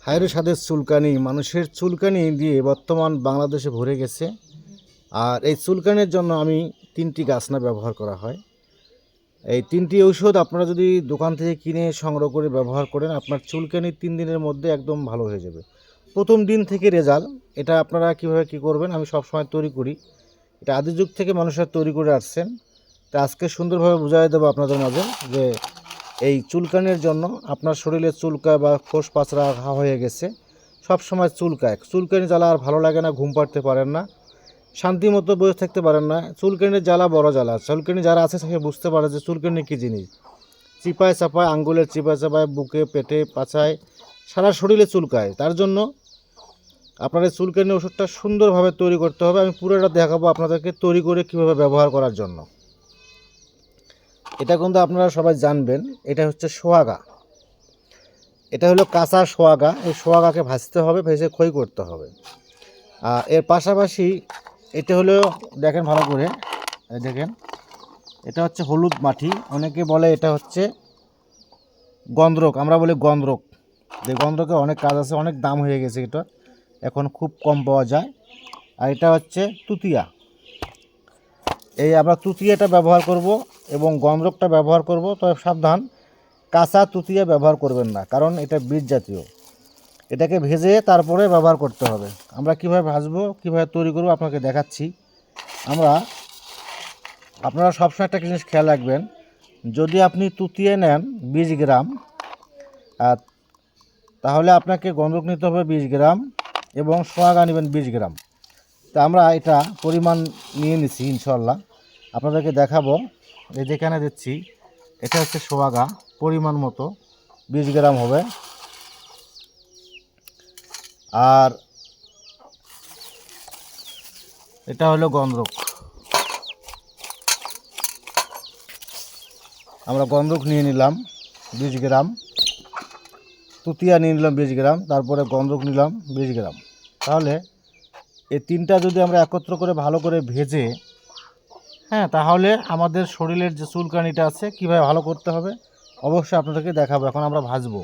হায়রে স্বাদের চুলকানি, মানুষের চুলকানি দিয়ে বর্তমান বাংলাদেশে ভরে গেছে। আর এই চুলকানির জন্য আমি 3টি গাছনা ব্যবহার করা হয়। এই 3টি ঔষধ আপনারা যদি দোকান থেকে কিনে সংগ্রহ করে ব্যবহার করেন, আপনার চুলকানি 3 দিনের মধ্যে একদম ভালো হয়ে যাবে। প্রথম দিন থেকে রেজাল্ট। এটা আপনারা কীভাবে কী করবেন আমি সবসময় তৈরি করি। এটা আদি যুগ থেকে মানুষরা তৈরি করে আসছেন। তা আজকে সুন্দরভাবে বুঝাই দেবো আপনাদের মাঝে যে এই চুলকানির জন্য আপনার শরীরে চুলকায় বা খোস পাচড়া ঘা হয়ে গেছে, সব সময় চুলকানি জ্বালা আর ভালো লাগে না, ঘুম পাড়তে পারেন না, শান্তি মতো বসে থাকতে পারেন না। চুলকানির জ্বালা বড় জ্বালা। চুলকানি যারা আছে সে বুঝতে পারে যে চুলকানি কী জিনিস। চিপায় চাপায়, আঙ্গুলের চিপায় চাপায়, বুকে, পেটে, পাছায়, সারা শরীরে চুলকায়। তার জন্য আপনার এই চুলকানি ওষুধটা সুন্দরভাবে তৈরি করতে হবে। আমি পুরোটা দেখাবো আপনাদেরকে তৈরি করে কীভাবে ব্যবহার করার জন্য। এটা কিন্তু আপনারা সবাই জানবেন, এটা হচ্ছে সোয়াগা। এটা হলো কাঁচা সোয়াগা। এই সোয়াগাকে ভাজতে হবে, ভেজে খই করতে হবে। আর এর পাশাপাশি এটা হলো, দেখেন ভালো করে, দেখেন এটা হচ্ছে হলুদ মাটি। অনেকে বলে এটা হচ্ছে গন্ধরক, আমরা বলি গন্ধরক। যে গন্ধরকের অনেক কাজ আছে, অনেক দাম হয়ে গেছে, এটা এখন খুব কম পাওয়া যায়। আর এটা হচ্ছে তুতিয়া। এই আমরা তুতিয়াটা ব্যবহার করব এবং গন্ধরকটা ব্যবহার করব। তবে সাবধান, কাঁচা তুতিয়া ব্যবহার করবেন না, কারণ এটা বীজ জাতীয়। এটাকে ভেজে তারপরে ব্যবহার করতে হবে। আমরা কিভাবে ভাজবো, কিভাবে তৈরি করব আপনাকে দেখাচ্ছি। আপনারা সবসময় একটা জিনিস খেয়াল রাখবেন, যদি আপনি তুতিয়ে নেন 20 গ্রাম, তাহলে আপনাকে গন্ধক নিতে হবে 20 গ্রাম এবং সোয়াগা নেবেন 20 গ্রাম। তা আমরা এটা পরিমাণ নিয়ে নিছি, ইনশাল্লাহ আপনাদেরকে দেখাবো। এই যেখানে দিচ্ছি এটা হচ্ছে সোয়াগা, পরিমাণ মতো 20 গ্রাম হবে। আর এটা হলো গন্ধক। আমরা গন্ধক নিয়ে নিলাম 20 গ্রাম, তুতিয়া নিয়ে নিলাম 20 গ্রাম, তারপরে গন্ধক নিলাম 20 গ্রাম। তাহলে এই 3টা যদি আমরা একত্র করে ভালো করে ভেজে, তাহলে আমাদের শরীরের যে চুলকানিটা আছে কীভাবে ভালো করতে হবে অবশ্যই আপনাদেরকে দেখাবো। এখন আমরা ভাজবো।